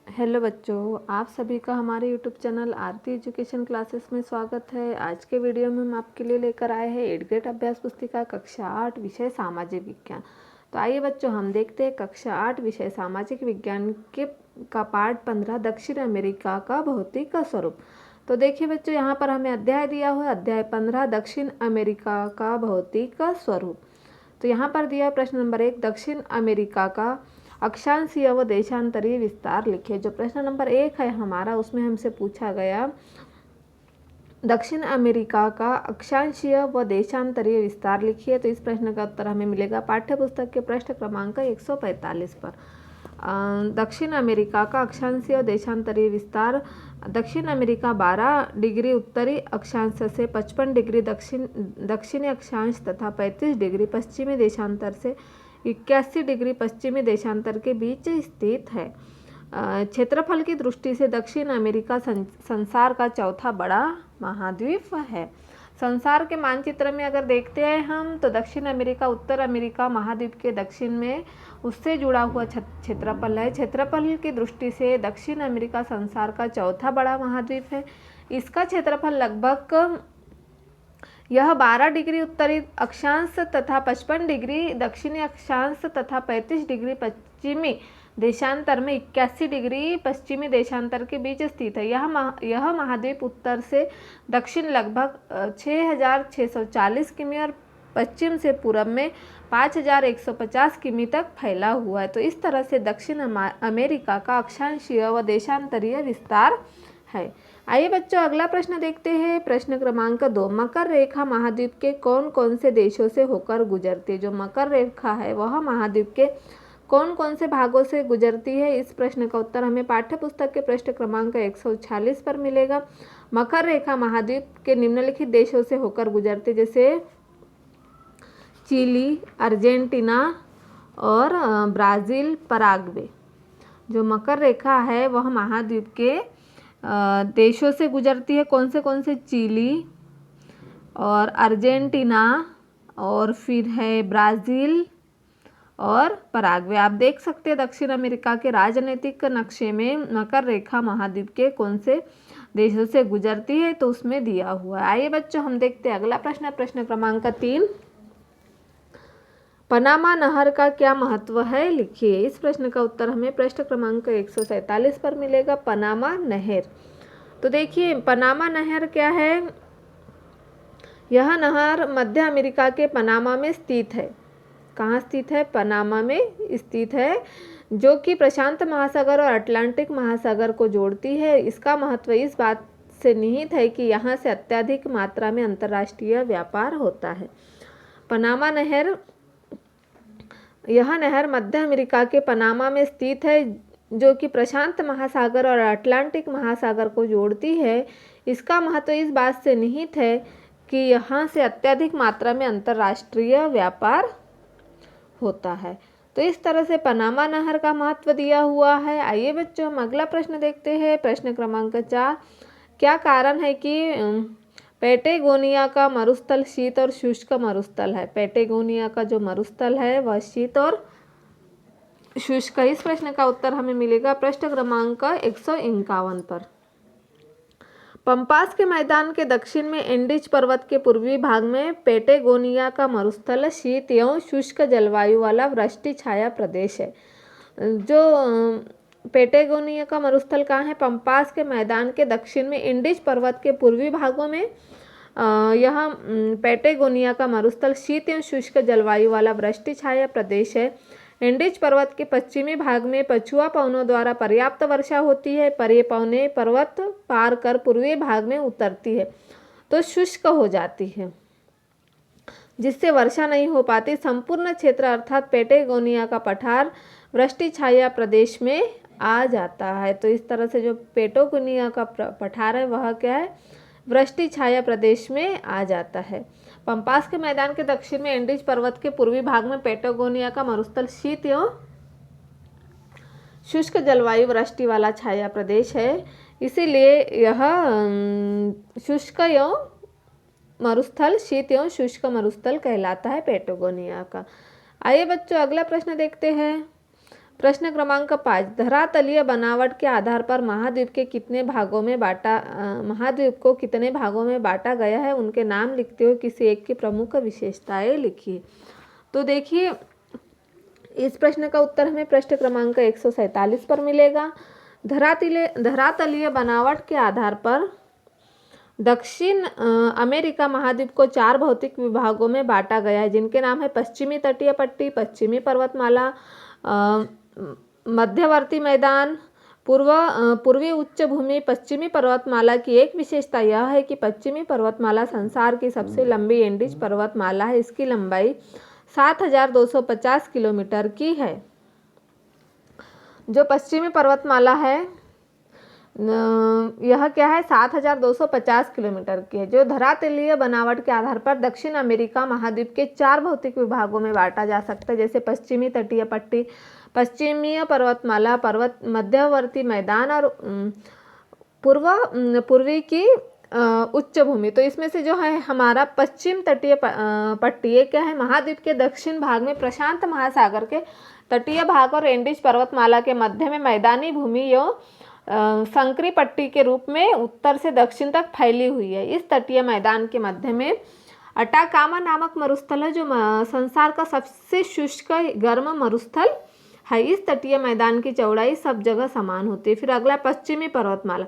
Hello बच्चों, आप सभी का हमारे यूट्यूब चैनल आरती एजुकेशन क्लासेस में स्वागत है। आज के वीडियो में हम आपके लिए लेकर आए हैं 8th ग्रेड अभ्यास पुस्तिका कक्षा 8 विषय सामाजिक विज्ञान। तो आइए बच्चों, हम देखते हैं कक्षा 8 विषय सामाजिक विज्ञान के का पाठ 15 दक्षिण अमेरिका का भौतिक स्वरूप। तो देखिए बच्चों, यहाँ पर हमें अध्याय दिया हुआ है, अध्याय 15 दक्षिण अमेरिका का भौतिक स्वरूप। तो यहाँ पर दिया प्रश्न नंबर 1, दक्षिण अमेरिका का अक्षांशीय व देशांतरीय विस्तार लिखिए। जो प्रश्न नंबर 1 है हमारा, उसमें हमसे पूछा गया दक्षिण अमेरिका का अक्षांशीय व देशांतरीय विस्तार लिखिए। तो इस प्रश्न का उत्तर हमें मिलेगा पाठ्य पुस्तक के पृष्ठ क्रमांक 145 पर। दक्षिण अमेरिका का अक्षांशीय देशांतरीय विस्तार: दक्षिण अमेरिका 12 डिग्री उत्तरी अक्षांश से 55 डिग्री दक्षिणी अक्षांश तथा 35 डिग्री पश्चिमी देशांतर से 81 डिग्री पश्चिमी देशांतर के बीच स्थित है। क्षेत्रफल की दृष्टि से दक्षिण अमेरिका संसार का चौथा बड़ा महाद्वीप है। संसार के मानचित्र में अगर देखते हैं हम, तो दक्षिण अमेरिका उत्तर अमेरिका महाद्वीप के दक्षिण में उससे जुड़ा हुआ क्षेत्रफल है। क्षेत्रफल की दृष्टि से दक्षिण अमेरिका संसार का चौथा बड़ा महाद्वीप है। इसका क्षेत्रफल लगभग यह 12 डिग्री उत्तरी अक्षांश तथा 55 डिग्री दक्षिणी अक्षांश तथा 35 डिग्री पश्चिमी देशांतर में 81 डिग्री पश्चिमी देशांतर के बीच स्थित है। यह महाद्वीप उत्तर से दक्षिण लगभग 6,640 किमी और पश्चिम से पूर्व में 5,150 किमी तक फैला हुआ है। तो इस तरह से दक्षिण अमेरिका का अक्षांशीय व देशांतरीय विस्तार है। आइए बच्चों, अगला प्रश्न देखते हैं। प्रश्न क्रमांक 2, मकर रेखा महाद्वीप के कौन कौन से देशों से होकर गुजरती है? जो मकर रेखा है वह महाद्वीप के कौन कौन से भागों से गुजरती है? इस प्रश्न का उत्तर हमें पाठ्य पुस्तक के पृष्ठ क्रमांक 146 पर मिलेगा। मकर रेखा महाद्वीप के निम्नलिखित देशों से होकर गुजरती, जैसे चिली, अर्जेंटीना और ब्राज़ील, पराग्वे। जो मकर रेखा है वह महाद्वीप के देशों से गुजरती है। कौन से? चिली और अर्जेंटीना और फिर है ब्राज़ील और पराग्वे। आप देख सकते हैं दक्षिण अमेरिका के राजनीतिक नक्शे में मकर रेखा महाद्वीप के कौन से देशों से गुजरती है, तो उसमें दिया हुआ है। आइए बच्चों, हम देखते हैं अगला प्रश्न। प्रश्न क्रमांक 3, पनामा नहर का क्या महत्व है? लिखिए। इस प्रश्न का उत्तर हमें पृष्ठ क्रमांक 147 पर मिलेगा। पनामा नहर। तो देखिए, पनामा नहर क्या है? यह नहर मध्य अमेरिका के पनामा में स्थित है। कहाँ स्थित है? पनामा में स्थित है, जो कि प्रशांत महासागर और अटलांटिक महासागर को जोड़ती है। इसका महत्व इस बात से निहित है कि यहाँ से अत्यधिक मात्रा में अंतर्राष्ट्रीय व्यापार होता है। पनामा नहर, यह नहर मध्य अमेरिका के पनामा में स्थित है, जो कि प्रशांत महासागर और अटलांटिक महासागर को जोड़ती है। इसका महत्व इस बात से निहित है कि यहाँ से अत्यधिक मात्रा में अंतर्राष्ट्रीय व्यापार होता है। तो इस तरह से पनामा नहर का महत्व दिया हुआ है। आइए बच्चों, हम अगला प्रश्न देखते हैं। प्रश्न क्रमांक 4, क्या कारण है कि पैटेगोनिया का मरुस्थल शीत और शुष्क मरुस्थल है? पैटेगोनिया का जो मरुस्थल है वह शीत और शुष्क। इस प्रश्न का उत्तर हमें मिलेगा पृष्ठ क्रमांक 151 पर। पंपास के मैदान के दक्षिण में एंडीज पर्वत के पूर्वी भाग में पैटेगोनिया का मरुस्थल शीत एवं शुष्क जलवायु वाला वृष्टि छाया प्रदेश है। जो पैटेगोनिया का मरुस्थल कहाँ है? पंपास के मैदान के दक्षिण में एंडीज पर्वत के पूर्वी भागों में यह पैटेगोनिया का मरुस्थल शीत एवं शुष्क जलवायु वाला वृष्टि छाया प्रदेश है। एंडीज पर्वत के पश्चिमी भाग में पछुआ पवनों द्वारा पर्याप्त वर्षा होती है, पर ये पवनें पर्वत पार कर पूर्वी भाग में उतरती है तो शुष्क हो जाती है, जिससे वर्षा नहीं हो पाती। संपूर्ण क्षेत्र अर्थात पैटेगोनिया का पठार वृष्टि छाया प्रदेश में आ जाता है। तो इस तरह से जो पैटेगोनिया का पठार है वह क्या है? वृष्टि छाया प्रदेश में आ जाता है। पंपास के मैदान के दक्षिण में एंडीज पर्वत के पूर्वी भाग में पैटेगोनिया का मरुस्थल शीत एवं शुष्क जलवायु वृष्टि वाला छाया प्रदेश है, इसीलिए यह शुष्क एवं मरुस्थल शीत एवं शुष्क मरुस्थल कहलाता है पैटेगोनिया का। आइए बच्चों, अगला प्रश्न देखते हैं। प्रश्न क्रमांक 5, धरातलीय बनावट के आधार पर महाद्वीप को कितने भागों में बांटा गया है, उनके नाम लिखते हुए किसी एक की प्रमुख विशेषताएं लिखिए। तो देखिए, इस प्रश्न का उत्तर हमें प्रश्न क्रमांक 147 पर मिलेगा। धरातलीय बनावट के आधार पर दक्षिण अमेरिका महाद्वीप को 4 भौतिक विभागों में बांटा गया है, जिनके नाम है पश्चिमी तटीय पट्टी, पश्चिमी पर्वतमाला, मध्यवर्ती मैदान, पूर्वी उच्च भूमि। पश्चिमी पर्वतमाला की एक विशेषता यह है कि पश्चिमी पर्वतमाला संसार की सबसे लंबी एंडीज पर्वतमाला है। इसकी लंबाई 7,250 किलोमीटर की है। जो पश्चिमी पर्वतमाला है यह क्या है, 7,250 किलोमीटर की है। जो धरातलीय बनावट के आधार पर दक्षिण अमेरिका महाद्वीप के 4 भौतिक विभागों में बांटा जा सकता है, जैसे पश्चिमी तटीय पट्टी, पश्चिमीय पर्वतमाला, मध्यवर्ती मैदान और पूर्वी की उच्च भूमि। तो इसमें से जो है हमारा पश्चिम तटीय पट्टी, ये क्या है, महाद्वीप के दक्षिण भाग में प्रशांत महासागर के तटीय भाग और एंडीज पर्वतमाला के मध्य में मैदानी भूमि संकरी पट्टी के रूप में उत्तर से दक्षिण तक फैली हुई है। इस तटीय मैदान के मध्य में अटाकामा नामक मरुस्थल है, जो संसार का सबसे शुष्क गर्म मरुस्थल है। इस तटीय मैदान की चौड़ाई सब जगह समान होती है। फिर अगला पश्चिमी पर्वतमाला।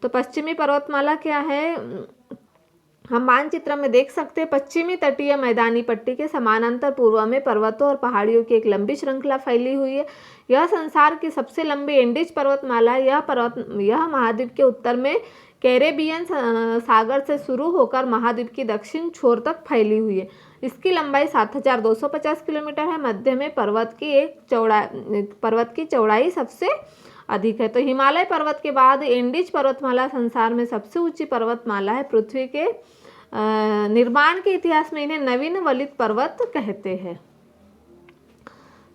तो पश्चिमी पर्वतमाला क्या है, हम मानचित्र में देख सकते हैं। पश्चिमी तटीय मैदानी पट्टी के समानांतर पूर्व में पर्वतों और पहाड़ियों की एक लंबी श्रृंखला फैली हुई है। यह संसार की सबसे लंबी एंडीज पर्वतमाला है। यह महाद्वीप के उत्तर में कैरेबियन सागर से शुरू होकर महाद्वीप की दक्षिण छोर तक फैली हुई है। इसकी लंबाई 7,250 किलोमीटर है। मध्य में पर्वत की चौड़ाई सबसे अधिक है। तो हिमालय पर्वत के बाद एंडीज पर्वतमाला संसार में सबसे ऊंची पर्वतमाला है। पृथ्वी के निर्माण के इतिहास में इन्हें नवीन वलित पर्वत कहते हैं।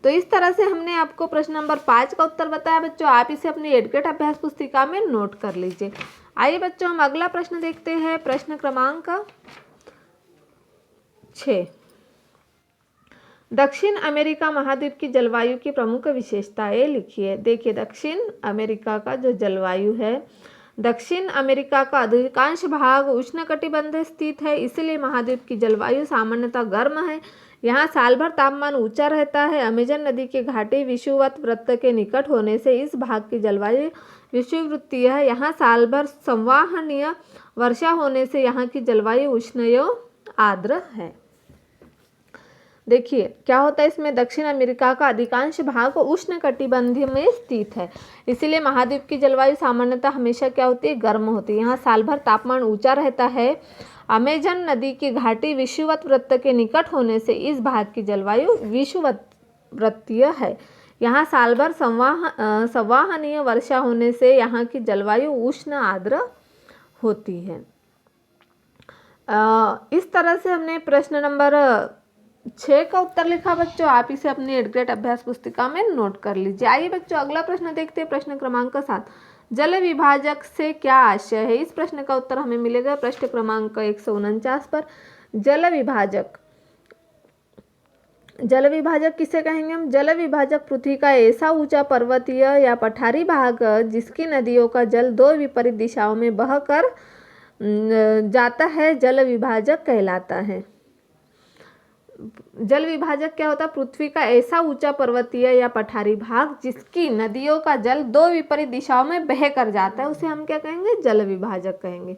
तो इस तरह से हमने आपको प्रश्न नंबर 5 का उत्तर बताया बच्चों। आप इसे अपनी एडगेट अभ्यास पुस्तिका में नोट कर लीजिए। आइए बच्चों, हम अगला प्रश्न देखते हैं। प्रश्न क्रमांक 6, दक्षिण अमेरिका महाद्वीप की जलवायु की प्रमुख विशेषताएं लिखिए। देखिए, दक्षिण अमेरिका का जो जलवायु है, दक्षिण अमेरिका का अधिकांश भाग उष्णकटिबंध स्थित है, इसलिए महाद्वीप की जलवायु सामान्यतः गर्म है। यहाँ साल भर तापमान ऊंचा रहता है। अमेजन नदी की घाटी विषुवत वृत्त के निकट होने से इस भाग की जलवायु विषुववृत्तीय है। यहाँ साल भर संवहनीय वर्षा होने से यहाँ की जलवायु उष्ण आर्द्र है। देखिए क्या होता है इसमें, दक्षिण अमेरिका का अधिकांश भाग उष्णकटिबंधीय में स्थित है, इसीलिए महाद्वीप की जलवायु सामान्यतः हमेशा क्या होती है, गर्म होती है। यहाँ साल भर तापमान ऊंचा रहता है। अमेजन नदी की घाटी विषुवत वृत्त के निकट होने से इस भाग की जलवायु विषुववृत्तीय है। यहाँ साल भर संवहनीय वर्षा होने से यहाँ की जलवायु उष्ण आर्द्र होती है। इस तरह से हमने प्रश्न नंबर 6 का उत्तर लिखा बच्चों। आप इसे अपनी एडग्रेड अभ्यास पुस्तिका में नोट कर लीजिए। आइए बच्चों, अगला प्रश्न देखते हैं। प्रश्न क्रमांक 7, जल विभाजक से क्या आशय है। इस प्रश्न का उत्तर हमें मिलेगा प्रश्न क्रमांक 149 पर। जल विभाजक किसे कहेंगे हम? जल विभाजक पृथ्वी का ऐसा ऊंचा पर्वतीय या पठारी भाग जिसकी नदियों का जल 2 विपरीत दिशाओं में बहकर जाता है, जल विभाजक कहलाता है। जल विभाजक क्या होता है? पृथ्वी का ऐसा ऊंचा पर्वतीय या पठारी भाग जिसकी नदियों का जल 2 विपरीत दिशाओं में बह कर जाता है, उसे हम क्या कहेंगे? जल विभाजक कहेंगे।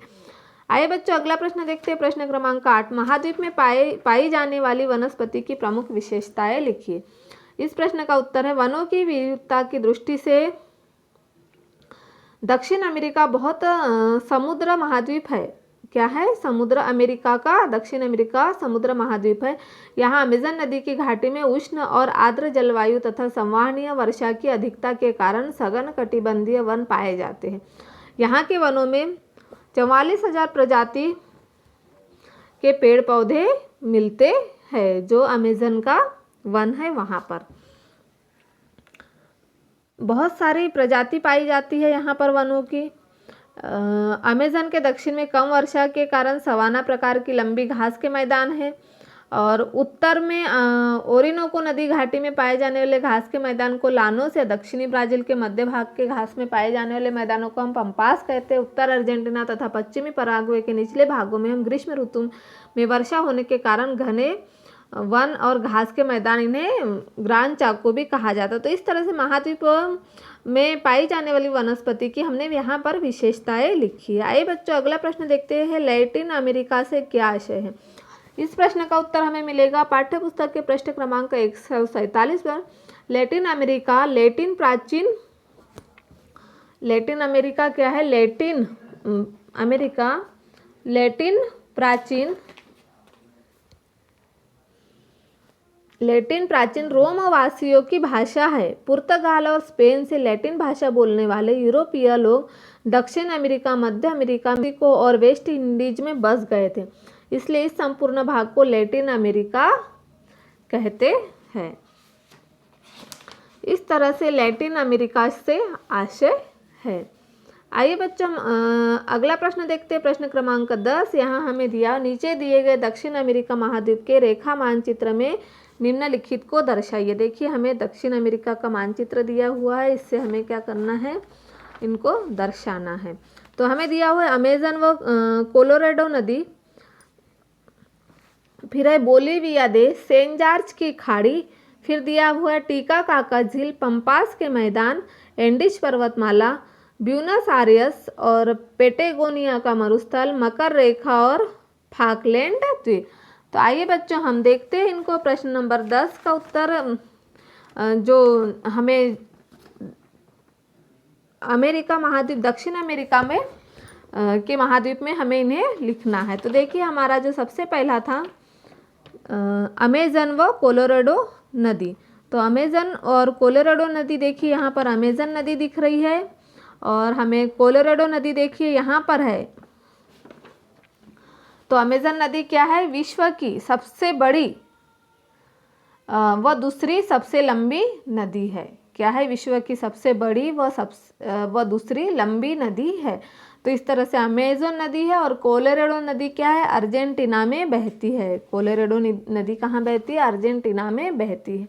आइए बच्चों, अगला प्रश्न देखते हैं। प्रश्न क्रमांक 8, महाद्वीप में पाई जाने वाली वनस्पति की प्रमुख विशेषताएं लिखिए। इस प्रश्न का उत्तर है, वनों की विविधता की दृष्टि से दक्षिण अमेरिका बहुत समुद्र महाद्वीप है। क्या है? समुद्र अमेरिका का, दक्षिण अमेरिका समुद्र महाद्वीप है। यहाँ अमेजन नदी की घाटी में उष्ण और आर्द्र जलवायु तथा संवहनीय वर्षा की अधिकता के कारण सघन कटिबंधीय वन पाए जाते हैं। यहाँ के वनों में 44,000 प्रजाति के पेड़ पौधे मिलते हैं। जो अमेजन का वन है वहाँ पर बहुत सारी प्रजाति पाई जाती है। यहाँ पर वनों की अमेजन के दक्षिण में कम वर्षा के कारण सवाना प्रकार की लंबी घास के मैदान है। और उत्तर में ओरिनोको नदी घाटी में पाए जाने वाले घास के मैदान को लानोस या दक्षिणी ब्राजील के मध्य भाग के घास में पाए जाने वाले मैदानों को हम पम्पास कहते हैं। उत्तर अर्जेंटीना तथा पश्चिमी पराग्वे के निचले भागों में हम ग्रीष्म ऋतु में वर्षा होने के कारण घने वन और घास के मैदान, इन्हें ग्रान चाको भी कहा जाता है। तो इस तरह से महाद्वीप में पाई जाने वाली वनस्पति की हमने यहाँ पर विशेषताएं लिखी है। आइए बच्चों अगला प्रश्न देखते हैं, लैटिन अमेरिका से क्या आशय है। इस प्रश्न का उत्तर हमें मिलेगा पाठ्य पुस्तक के पृष्ठ क्रमांक 147 पर। लैटिन अमेरिका, लैटिन अमेरिका क्या है? लैटिन अमेरिका, लैटिन प्राचीन रोम वासियों की भाषा है। पुर्तगाल और स्पेन से लैटिन भाषा बोलने वाले यूरोपीय लोग दक्षिण अमेरिका, मध्य अमेरिका, मेक्सिको और वेस्ट इंडीज में बस गए थे, इसलिए इस संपूर्ण भाग को लैटिन अमेरिका कहते हैं। इस तरह से लैटिन अमेरिका से आशय है। आइए बच्चों अगला प्रश्न देखते हैं, प्रश्न क्रमांक 10। यहाँ हमें दिया, नीचे दिए गए दक्षिण अमेरिका महाद्वीप के रेखा मानचित्र में निम्नलिखित को दर्शाइए। देखिए हमें दक्षिण अमेरिका का मानचित्र दिया हुआ है, इससे हमें क्या करना है, इनको दर्शाना है। तो हमें दिया हुआ है अमेजन व कोलोराडो नदी, फिर है बोलीविया देश, सेंट जॉर्ज की खाड़ी, फिर दिया हुआ है टिकाकाका झील, पम्पास के मैदान, एंडीज पर्वतमाला, ब्यूनस आयर्स और पेटेगोनिया का मरुस्थल, मकर रेखा और फाकलैंड द्वीप। तो आइए बच्चों हम देखते हैं इनको। प्रश्न नंबर 10 का उत्तर जो हमें अमेरिका महाद्वीप, दक्षिण अमेरिका में के महाद्वीप में हमें इन्हें लिखना है। तो देखिए हमारा जो सबसे पहला था अमेजन व कोलोराडो नदी। तो अमेजन और कोलोराडो नदी, देखिए यहाँ पर अमेजन नदी दिख रही है और हमें कोलोराडो नदी देखिए यहाँ पर है। तो अमेजन नदी क्या है? विश्व की सबसे बड़ी व दूसरी सबसे लंबी नदी है। क्या है? विश्व की सबसे बड़ी व दूसरी लंबी नदी है। तो इस तरह से अमेजन नदी है। और कोलोराडो नदी क्या है? अर्जेंटीना में बहती है। कोलोराडो नदी कहाँ बहती है? अर्जेंटीना में बहती है।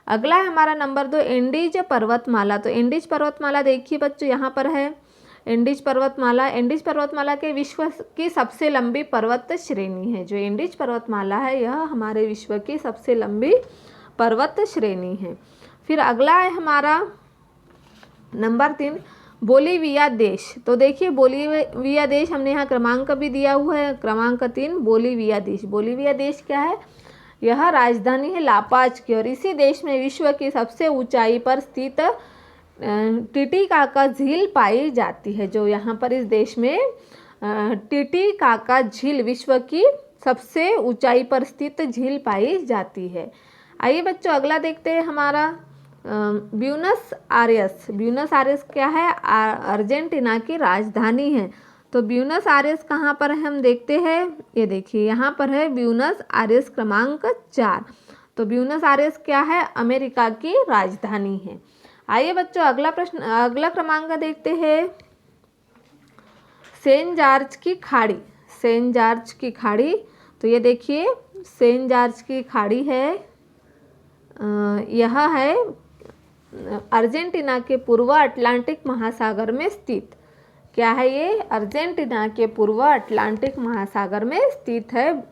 अगला है हमारा नंबर 2 एंडीज पर्वतमाला। तो एंडीज पर्वतमाला देखिए बच्चों यहाँ पर है एंडीज पर्वतमाला। एंडीज पर्वतमाला के विश्व की सबसे लंबी पर्वत श्रेणी है। जो एंडीज पर्वतमाला है यह हमारे विश्व की सबसे लंबी पर्वत श्रेणी है। फिर अगला है हमारा नंबर 3 बोलीविया देश। तो देखिए बोलीविया देश हमने यहाँ क्रमांक भी दिया हुआ है, क्रमांक 3 बोलीविया देश। बोलीविया देश क्या है? यह राजधानी है लापाज की और इसी देश में विश्व की सबसे ऊंचाई पर स्थित टिटिकाका झील पाई जाती है। जो यहाँ पर इस देश में टिटिकाका झील विश्व की सबसे ऊंचाई पर स्थित झील पाई जाती है। आइए बच्चों अगला देखते हैं हमारा ब्यूनस आयर्स। ब्यूनस आयर्स क्या है? अर्जेंटीना की राजधानी है। तो ब्यूनस आयर्स कहाँ पर है हम देखते हैं। ये देखिए यहाँ पर है ब्यूनस आयर्स क्रमांक 4। तो ब्यूनस आयर्स क्या है? अमेरिका की राजधानी है। आइए बच्चों अगला क्रमांक देखते हैं सेंट जॉर्ज की खाड़ी। सेंट जॉर्ज की खाड़ी, तो ये देखिए सेंट जॉर्ज की खाड़ी है, यह है अर्जेंटीना के पूर्व अटलांटिक महासागर में स्थित। क्या है ये? अर्जेंटीना के पूर्व अटलांटिक महासागर में स्थित है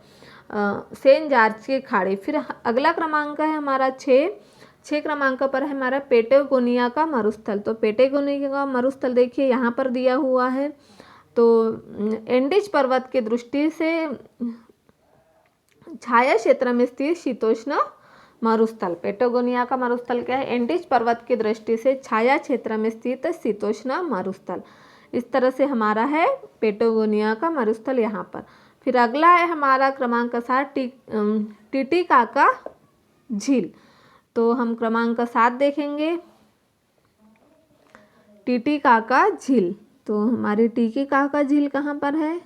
सेंट जॉर्ज की खाड़ी। फिर अगला क्रमांक है हमारा 6 क्रमांक पर है हमारा पेटेगोनिया का मरुस्थल। तो पेटेगोनिया का मरुस्थल देखिए यहाँ पर दिया हुआ है। तो एंडीज पर्वत की दृष्टि से छाया क्षेत्र में स्थित शीतोष्ण मरुस्थल। पेटागोनिया का मरुस्थल क्या है? एंडीज पर्वत की दृष्टि से छाया क्षेत्र में स्थित शीतोष्ण मरुस्थल। इस तरह से हमारा है पेटागोनिया का मरुस्थल यहाँ पर। फिर अगला है हमारा क्रमांक 7 टिटिकाका झील। तो हम क्रमांक 7 देखेंगे टिटिकाका झील। तो हमारी टिटिकाका झील कहाँ पर है?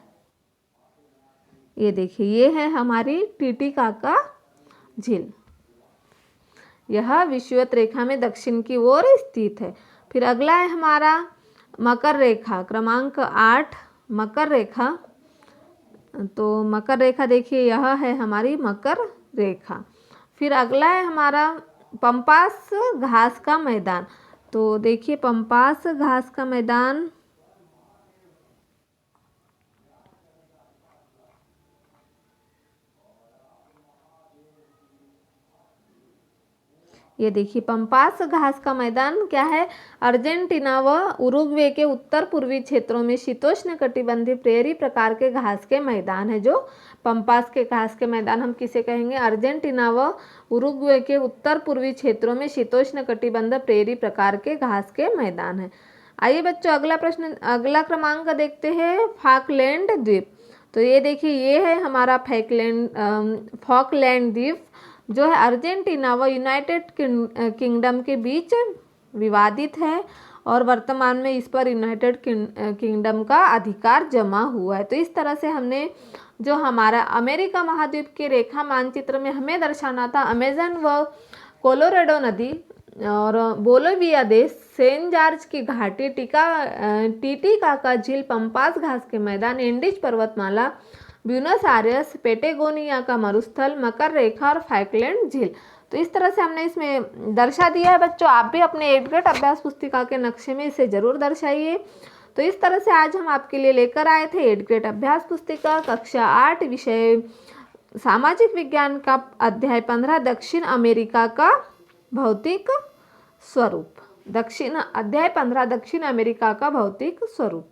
ये देखिए ये है हमारी टिटिकाका झील। यह विषुवत रेखा में दक्षिण की ओर स्थित है। फिर अगला है हमारा मकर रेखा क्रमांक 8 मकर रेखा। तो मकर रेखा देखिए यह है हमारी मकर रेखा। फिर अगला है हमारा पंपास घास का मैदान। तो देखिए पंपास घास का मैदान ये देखिए पंपास घास का मैदान क्या है, अर्जेंटीना व उरुग्वे के उत्तर पूर्वी क्षेत्रों में शीतोष्ण कटिबंधीय प्रेरी प्रकार के घास के मैदान है। जो पंपास के घास के मैदान हम किसे कहेंगे, अर्जेंटीना व उरुग्वे के उत्तर पूर्वी क्षेत्रों में शीतोष्ण कटिबंध प्रेरी प्रकार के घास के मैदान है। आइए बच्चों अगला प्रश्न, अगला क्रमांक देखते हैं, फॉकलैंड द्वीप। तो ये देखिए ये है हमारा फॉकलैंड द्वीप जो है अर्जेंटीना व यूनाइटेड किंगडम के बीच विवादित है और वर्तमान में इस पर यूनाइटेड किंगडम का अधिकार जमा हुआ है। तो इस तरह से हमने जो हमारा अमेरिका महाद्वीप के रेखा मानचित्र में हमें दर्शाना था, अमेजन व कोलोराडो नदी और बोलिविया देश, सेंट जॉर्ज की घाटी, टीटीकाका झील, पंपास घास के मैदान, एंडीज पर्वतमाला, ब्यूनस आयर्स, पेटेगोनिया का मरुस्थल, मकर रेखा और फॉकलैंड झील। तो इस तरह से हमने इसमें दर्शा दिया है बच्चों। आप भी अपने 8th ग्रेड अभ्यास पुस्तिका के नक्शे में इसे जरूर दर्शाइए। तो इस तरह से आज हम आपके लिए लेकर आए थे 8th ग्रेड अभ्यास पुस्तिका कक्षा 8 विषय सामाजिक विज्ञान का अध्याय 15 दक्षिण अमेरिका का भौतिक स्वरूप। अध्याय 15 दक्षिण अमेरिका का भौतिक स्वरूप।